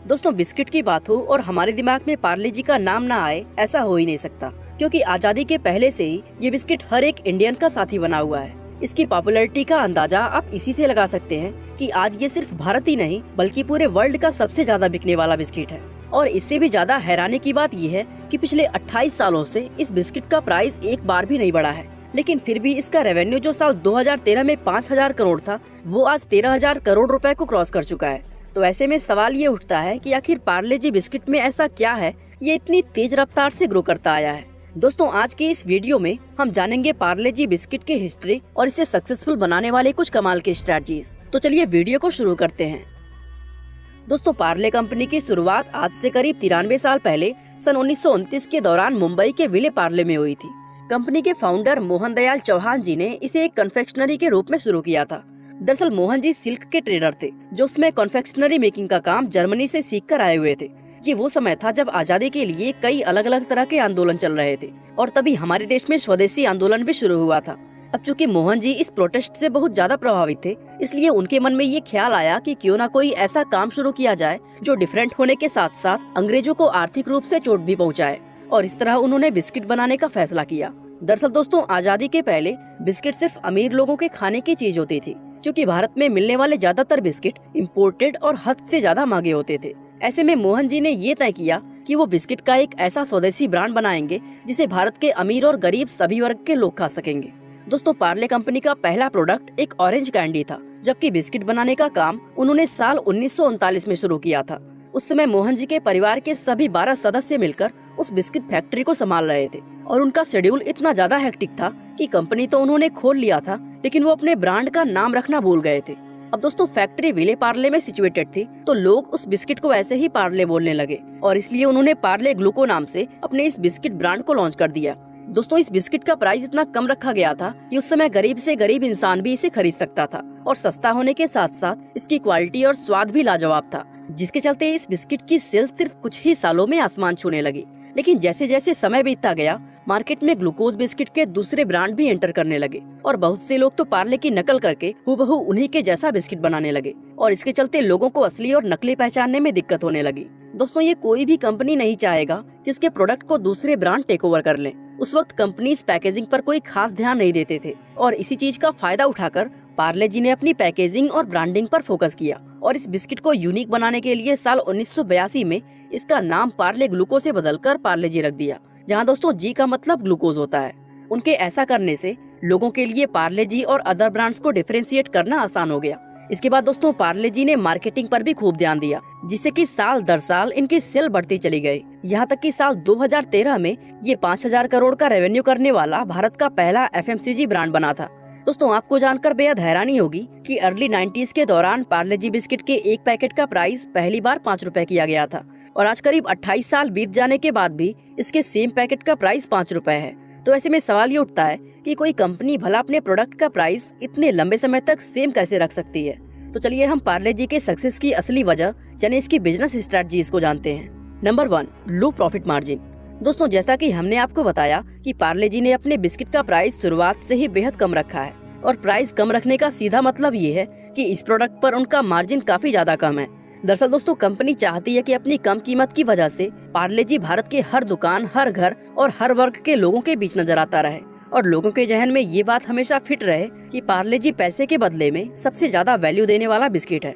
दोस्तों बिस्किट की बात हो और हमारे दिमाग में पार्ले जी का नाम ना आए, ऐसा हो ही नहीं सकता, क्योंकि आजादी के पहले से ही ये बिस्किट हर एक इंडियन का साथी बना हुआ है। इसकी पॉपुलैरिटी का अंदाजा आप इसी से लगा सकते हैं कि आज ये सिर्फ भारत ही नहीं बल्कि पूरे वर्ल्ड का सबसे ज्यादा बिकने वाला बिस्किट है। और इससे भी ज्यादा हैरानी की बात ये है कि पिछले 28 सालों से इस बिस्किट का प्राइस एक बार भी नहीं बढ़ा है, लेकिन फिर भी इसका रेवेन्यू जो साल 2013 में 5,000 करोड़ था, वो आज 13,000 करोड़ रुपए को क्रॉस कर चुका है। तो ऐसे में सवाल ये उठता है कि आखिर पार्ले जी बिस्किट में ऐसा क्या है ये इतनी तेज रफ्तार से ग्रो करता आया है। दोस्तों आज के इस वीडियो में हम जानेंगे पार्ले जी बिस्किट की हिस्ट्री और इसे सक्सेसफुल बनाने वाले कुछ कमाल के स्ट्रेटजीज। तो चलिए वीडियो को शुरू करते हैं। दोस्तों पार्ले कंपनी की शुरुआत आज से करीब 93 साल पहले सन 1929 के दौरान मुंबई के विले पार्ले में हुई थी। कंपनी के फाउंडर मोहन दयाल चौहान जी ने इसे एक कन्फेक्शनरी के रूप में शुरू किया था। दरअसल मोहन जी सिल्क के ट्रेडर थे जो उसमें कन्फेक्शनरी मेकिंग का काम जर्मनी से सीख कर आए हुए थे। ये वो समय था जब आजादी के लिए कई अलग अलग तरह के आंदोलन चल रहे थे और तभी हमारे देश में स्वदेशी आंदोलन भी शुरू हुआ था। अब चूंकि मोहन जी इस प्रोटेस्ट से बहुत ज्यादा प्रभावित थे, इसलिए उनके मन में ये ख्याल आया कि क्यों ना कोई ऐसा काम शुरू किया जाए जो डिफरेंट होने के साथ साथ अंग्रेजों को आर्थिक रूप से चोट भी पहुंचाए। और इस तरह उन्होंने बिस्किट बनाने का फैसला किया। दरअसल दोस्तों आजादी के पहले बिस्किट सिर्फ अमीर लोगों के खाने की चीज होती थी, क्योंकि भारत में मिलने वाले ज्यादातर बिस्किट इम्पोर्टेड और हद से ज्यादा महंगे होते थे। ऐसे में मोहन जी ने ये तय किया कि वो बिस्किट का एक ऐसा स्वदेशी ब्रांड बनाएंगे जिसे भारत के अमीर और गरीब सभी वर्ग के लोग खा सकेंगे। दोस्तों पार्ले कंपनी का पहला प्रोडक्ट एक ऑरेंज कैंडी था, जबकि बिस्किट बनाने का काम उन्होंने साल 1939 में शुरू किया था। उस समय मोहन जी के परिवार के सभी 12 सदस्य मिलकर उस बिस्किट फैक्ट्री को संभाल रहे थे और उनका शेड्यूल इतना ज्यादा हेक्टिक था कि कंपनी तो उन्होंने खोल लिया था, लेकिन वो अपने ब्रांड का नाम रखना भूल गए थे। अब दोस्तों फैक्ट्री विले पार्ले में सिचुएटेड थी, तो लोग उस बिस्किट को ऐसे ही पार्ले बोलने लगे और इसलिए उन्होंने पार्ले ग्लूको नाम से अपने इस बिस्किट ब्रांड को लॉन्च कर दिया। दोस्तों इस बिस्किट का प्राइस इतना कम रखा गया था कि उस समय गरीब से गरीब इंसान भी इसे खरीद सकता था और सस्ता होने के साथ साथ इसकी क्वालिटी और स्वाद भी लाजवाब था, जिसके चलते इस बिस्किट की सेल्स सिर्फ कुछ ही सालों में आसमान छूने लगी। लेकिन जैसे जैसे समय बीतता गया, मार्केट में ग्लूकोज बिस्किट के दूसरे ब्रांड भी एंटर करने लगे और बहुत से लोग तो पार्ले की नकल करके हूबहू उन्हीं के जैसा बिस्किट बनाने लगे और इसके चलते लोगों को असली और नकली पहचानने में दिक्कत होने लगी। दोस्तों ये कोई भी कंपनी नहीं चाहेगा जिसके प्रोडक्ट को दूसरे ब्रांड टेक ओवर कर लें। उस वक्त कंपनी पैकेजिंग पर कोई खास ध्यान नहीं देते थे और इसी चीज का फायदा उठाकर पार्ले जी ने अपनी पैकेजिंग और ब्रांडिंग पर फोकस किया और इस बिस्किट को यूनिक बनाने के लिए साल 1982 में इसका नाम पार्ले ग्लूको से बदलकर पार्ले जी रख दिया, जहां दोस्तों जी का मतलब ग्लूकोज होता है। उनके ऐसा करने से लोगों के लिए पार्ले जी और अदर ब्रांड्स को डिफरेंशिएट करना आसान हो गया। इसके बाद दोस्तों पार्ले जी ने मार्केटिंग पर भी खूब ध्यान दिया, जिससे कि साल दर साल इनकी सेल बढ़ती चली गई। यहाँ तक कि साल 2013 में ये 5,000 करोड़ का रेवेन्यू करने वाला भारत का पहला FMCG ब्रांड बना था। दोस्तों आपको जानकर बेहद हैरानी होगी कि अर्ली 90s के दौरान पार्ले जी बिस्किट के एक पैकेट का प्राइस पहली बार 5 रुपए किया गया था और आज करीब 28 साल बीत जाने के बाद भी इसके सेम पैकेट का प्राइस 5 रुपए है। तो ऐसे में सवाल ये उठता है कि कोई कंपनी भला अपने प्रोडक्ट का प्राइस इतने लंबे समय तक सेम कैसे रख सकती है। तो चलिए हम पार्ले जी के सक्सेस की असली वजह यानी इसकी बिजनेस स्ट्रेटजीज को जानते हैं। नंबर 1, लो प्रॉफिट मार्जिन। दोस्तों जैसा कि हमने आपको बताया कि पार्ले जी ने अपने बिस्किट का प्राइस शुरुआत से ही बेहद कम रखा है और प्राइस कम रखने का सीधा मतलब ये है कि इस प्रोडक्ट पर उनका मार्जिन काफी ज्यादा कम है। दरअसल दोस्तों कंपनी चाहती है कि अपनी कम कीमत की वजह से पार्ले जी भारत के हर दुकान, हर घर और हर वर्ग के लोगों के बीच नजर आता रहे और लोगों के जहन में ये बात हमेशा फिट रहे कि पार्ले जी पैसे के बदले में सबसे ज्यादा वैल्यू देने वाला बिस्किट है।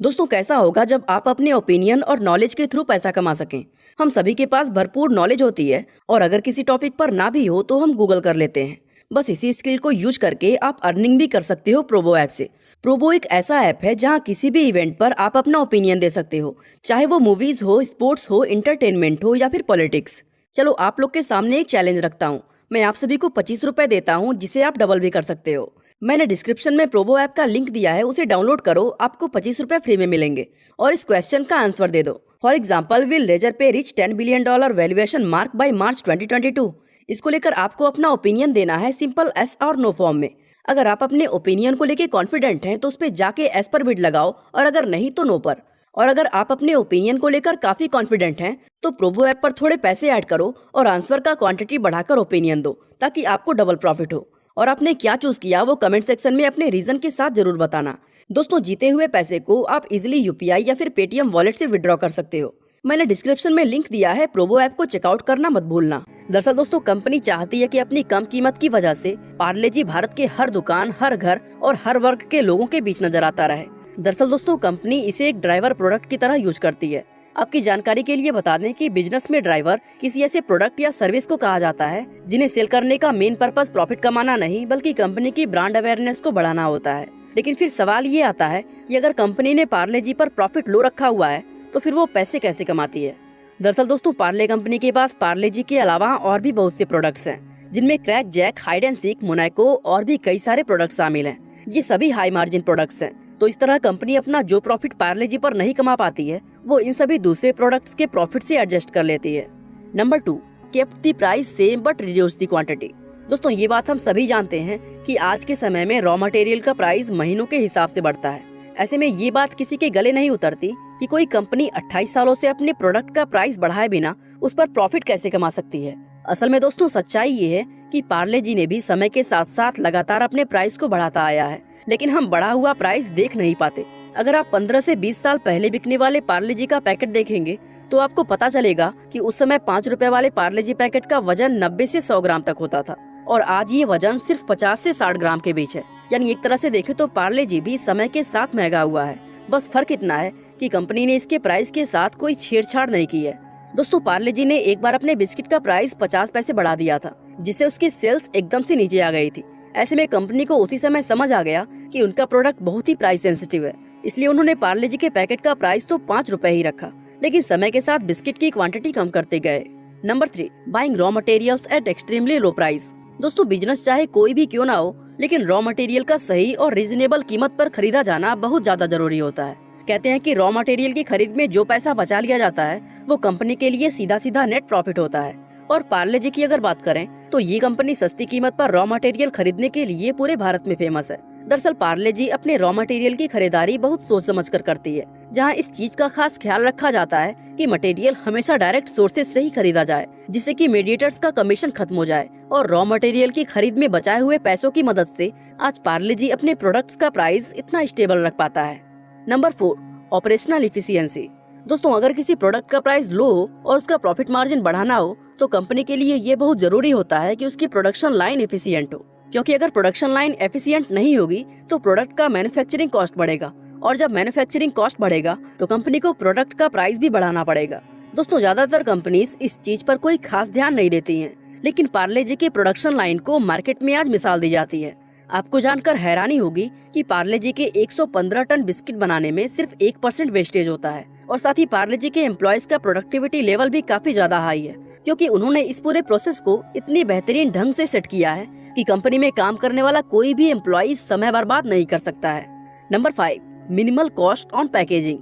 दोस्तों कैसा होगा जब आप अपने ओपिनियन और नॉलेज के थ्रू पैसा कमा सकें। हम सभी के पास भरपूर नॉलेज होती है और अगर किसी टॉपिक पर ना भी हो तो हम गूगल कर लेते हैं। बस इसी स्किल को यूज करके आप अर्निंग भी कर सकते हो प्रोबो ऐप से। प्रोबो एक ऐसा ऐप है जहां किसी भी इवेंट पर आप अपना ओपिनियन दे सकते हो, चाहे वो मूवीज हो, स्पोर्ट्स हो, इंटरटेनमेंट हो या फिर पॉलिटिक्स। चलो आप लोग के सामने एक चैलेंज रखता हूँ। मैं आप सभी को 25 रुपए देता हूँ जिसे आप डबल भी कर सकते हो। मैंने डिस्क्रिप्शन में प्रोबो ऐप का लिंक दिया है, उसे डाउनलोड करो, आपको 25 रुपए फ्री में मिलेंगे और इस क्वेश्चन का आंसर दे दो। फॉर एग्जाम्पल, विल लेजर पे rich $10 billion valuation mark by March 2022। इसको लेकर आपको अपना ओपिनियन देना है सिंपल एस और नो फॉर्म में। अगर आप अपने ओपिनियन को लेके कॉन्फिडेंट हैं तो उस पे जाके एस पर बिड लगाओ और अगर नहीं तो नो पर। और अगर आप अपने ओपिनियन को लेकर काफी कॉन्फिडेंट हैं तो प्रोबो ऐप पर थोड़े पैसे ऐड करो और आंसर का क्वांटिटी बढ़ाकर ओपिनियन दो ताकि आपको डबल प्रॉफिट हो। और आपने क्या चूज किया वो कमेंट सेक्शन में अपने रीजन के साथ जरूर बताना। दोस्तों जीते हुए पैसे को आप इजिली यूपीआई या फिर पेटीएम वॉलेट से विड्रॉ कर सकते हो। मैंने डिस्क्रिप्शन में लिंक दिया है, प्रोबो ऐप को चेकआउट करना मत भूलना। दरअसल दोस्तों कंपनी चाहती है कि अपनी कम कीमत की वजह से पार्ले जी भारत के हर दुकान, हर घर और हर वर्ग के लोगों के बीच नजर आता रहे। दरअसल दोस्तों कंपनी इसे एक ड्राइवर प्रोडक्ट की तरह यूज करती है। आपकी जानकारी के लिए बता दें कि बिजनेस में ड्राइवर किसी ऐसे प्रोडक्ट या सर्विस को कहा जाता है जिन्हें सेल करने का मेन पर्पस प्रॉफिट कमाना नहीं बल्कि कंपनी की ब्रांड अवेयरनेस को बढ़ाना होता है। लेकिन फिर सवाल ये आता है कि अगर कंपनी ने पार्ले जी पर प्रॉफिट लो रखा हुआ है तो फिर वो पैसे कैसे कमाती है। दरअसल दोस्तों पार्ले कंपनी के पास पार्ले जी के अलावा और भी बहुत से प्रोडक्ट्स हैं जिनमें Crack Jack, Hide and Seek, Monaco और भी कई सारे प्रोडक्ट शामिल हैं। ये सभी हाई मार्जिन प्रोडक्ट्स हैं। तो इस तरह कंपनी अपना जो प्रॉफिट पार्ले जी पर नहीं कमा पाती है वो इन सभी दूसरे प्रोडक्ट्स के प्रॉफिट से एडजस्ट कर लेती है। Number 2, kept the price same but reduce the quantity. दोस्तों ये बात हम सभी जानते हैं कि आज के समय में रॉ मटेरियल का प्राइस महीनों के हिसाब से बढ़ता है। ऐसे में ये बात किसी के गले नहीं उतरती कि कोई कंपनी 28 सालों से अपने प्रोडक्ट का प्राइस बढ़ाए बिना उस पर प्रॉफिट कैसे कमा सकती है। असल में दोस्तों सच्चाई ये है कि पार्ले जी ने भी समय के साथ साथ लगातार अपने प्राइस को बढ़ाता आया है, लेकिन हम बढ़ा हुआ प्राइस देख नहीं पाते। अगर आप 15 से 20 साल पहले बिकने वाले पार्ले जी का पैकेट देखेंगे तो आपको पता चलेगा कि उस समय 5 रुपए वाले पार्ले जी पैकेट का वजन 90 से 100 ग्राम तक होता था और आज ये वजन सिर्फ 50 से 60 ग्राम के बीच है। यानी एक तरह से देखें तो पार्ले जी भी समय के साथ महंगा हुआ है। बस फर्क इतना है कि कंपनी ने इसके प्राइस के साथ कोई छेड़छाड़ नहीं की है। दोस्तों पार्ले जी ने एक बार अपने बिस्किट का प्राइस 50 पैसे बढ़ा दिया था जिससे उसकी सेल्स एकदम से नीचे आ गई थी। ऐसे में कंपनी को उसी समय समझ आ गया कि उनका प्रोडक्ट बहुत ही प्राइस सेंसिटिव है, इसलिए उन्होंने पार्ले जी के पैकेट का प्राइस तो 5 रुपए ही रखा, लेकिन समय के साथ बिस्किट की क्वांटिटी कम करते गए। Number 3, buying raw materials at extremely low price. दोस्तों बिजनेस चाहे कोई भी क्यों ना हो, लेकिन रॉ मटेरियल का सही और रीजनेबल कीमत पर खरीदा जाना बहुत ज्यादा जरूरी होता है। कहते हैं कि रॉ मटेरियल की खरीद में जो पैसा बचा लिया जाता है वो कंपनी के लिए सीधा सीधा नेट प्रॉफिट होता है। और पार्ले जी की अगर बात करें तो ये कंपनी सस्ती कीमत पर रॉ मटेरियल खरीदने के लिए पूरे भारत में फेमस है। दरअसल पार्ले जी अपने रॉ मटेरियल की खरीदारी बहुत सोच समझ कर करती है, जहां इस चीज का खास ख्याल रखा जाता है कि मटेरियल हमेशा डायरेक्ट सोर्सेज से ही खरीदा जाए, जिससे कि मीडिएटर्स का कमीशन खत्म हो जाए। और रॉ मटेरियल की खरीद में बचाए हुए पैसों की मदद से आज पार्ले जी अपने प्रोडक्ट्स का प्राइस इतना स्टेबल रख पाता है। Number 4, operational efficiency. दोस्तों अगर किसी प्रोडक्ट का प्राइस लो हो और उसका प्रॉफिट मार्जिन बढ़ाना हो तो कंपनी के लिए ये बहुत जरूरी होता है कि उसकी प्रोडक्शन लाइन एफिशिएंट हो, क्योंकि अगर प्रोडक्शन लाइन एफिशिएंट नहीं होगी तो प्रोडक्ट का मैन्युफैक्चरिंग कॉस्ट बढ़ेगा और जब मैन्युफैक्चरिंग कॉस्ट बढ़ेगा तो कंपनी को प्रोडक्ट का प्राइस भी बढ़ाना पड़ेगा। दोस्तों ज्यादातर कंपनीज इस चीज पर कोई खास ध्यान नहीं देती हैं, लेकिन पार्ले जी के प्रोडक्शन लाइन को मार्केट में आज मिसाल दी जाती है। आपको जानकर हैरानी होगी कि पार्ले जी के 115 टन बिस्किट बनाने में सिर्फ 1% वेस्टेज होता है और साथ ही पार्ले जी के एम्प्लॉयज का प्रोडक्टिविटी लेवल भी काफी ज्यादा हाई है, क्योंकि उन्होंने इस पूरे प्रोसेस को इतनी बेहतरीन ढंग से सेट किया है कि कंपनी में काम करने वाला कोई भी एम्प्लॉय समय बर्बाद नहीं कर सकता है। Number 5, minimal cost on packaging.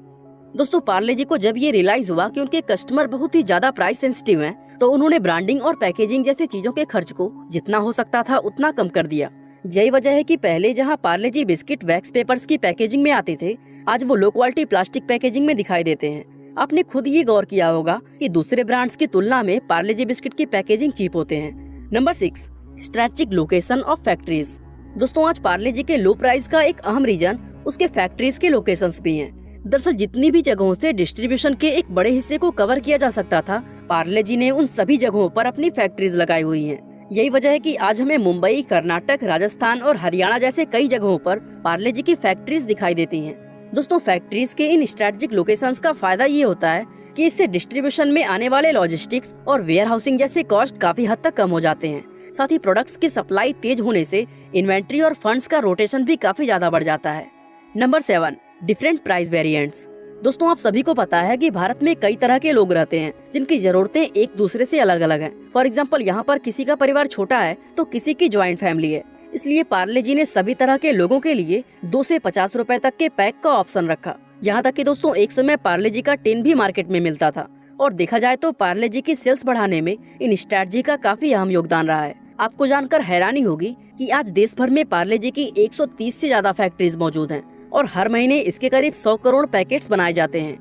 दोस्तों पार्ले जी को जब ये रियलाइज हुआ कि उनके कस्टमर बहुत ही ज्यादा प्राइस सेंसिटिव हैं, तो उन्होंने ब्रांडिंग और पैकेजिंग जैसी चीजों के खर्च को जितना हो सकता था उतना कम कर दिया। यही वजह है कि पहले जहां पार्ले जी बिस्किट वैक्स पेपर्स की पैकेजिंग में आते थे, आज वो लो क्वालिटी प्लास्टिक पैकेजिंग में दिखाई देते हैं। आपने खुद ये गौर किया होगा कि दूसरे ब्रांड्स की तुलना में पार्ले जी बिस्किट की पैकेजिंग चीप होते हैं। Number 6, strategic location of factories. दोस्तों आज पार्ले जी के लो प्राइस का एक अहम रीजन उसके फैक्ट्रीज के लोकेशंस भी हैं। दरअसल जितनी भी जगहों से डिस्ट्रीब्यूशन के एक बड़े हिस्से को कवर किया जा सकता था, पार्ले जी ने उन सभी जगहों पर अपनी फैक्ट्रीज लगाई हुई हैं। यही वजह है कि आज हमें मुंबई, कर्नाटक, राजस्थान और हरियाणा जैसे कई जगहों पर पार्ले जी की फैक्ट्रीज दिखाई देती हैं। दोस्तों फैक्ट्रीज के इन स्ट्रेटेजिक लोकेशंस का फायदा ये होता है कि इससे डिस्ट्रीब्यूशन में आने वाले लॉजिस्टिक्स और वेयर हाउसिंग जैसे कॉस्ट काफी हद तक कम हो जाते हैं। साथ ही प्रोडक्ट्स की सप्लाई तेज होने से इन्वेंट्री और फंड्स का रोटेशन भी काफी ज्यादा बढ़ जाता है। Number 7, different price variants. दोस्तों आप सभी को पता है कि भारत में कई तरह के लोग रहते हैं जिनकी जरूरतें एक दूसरे से अलग अलग हैं। फॉर एग्जांपल यहाँ पर किसी का परिवार छोटा है तो किसी की ज्वाइंट फैमिली है, इसलिए पार्ले जी ने सभी तरह के लोगों के लिए 2 से 50 रुपए तक के पैक का ऑप्शन रखा। यहाँ तक कि दोस्तों एक समय पार्ले जी का टिन भी मार्केट में मिलता था और देखा जाए तो पार्ले जी की सेल्स बढ़ाने में इन स्ट्रेटजी का काफी अहम योगदान रहा है। आपको जानकर हैरानी होगी कि आज देश भर में पार्ले जी की 130 से ज्यादा फैक्ट्रीज मौजूद हैं और हर महीने इसके करीब 100 करोड़ पैकेट्स बनाए जाते हैं।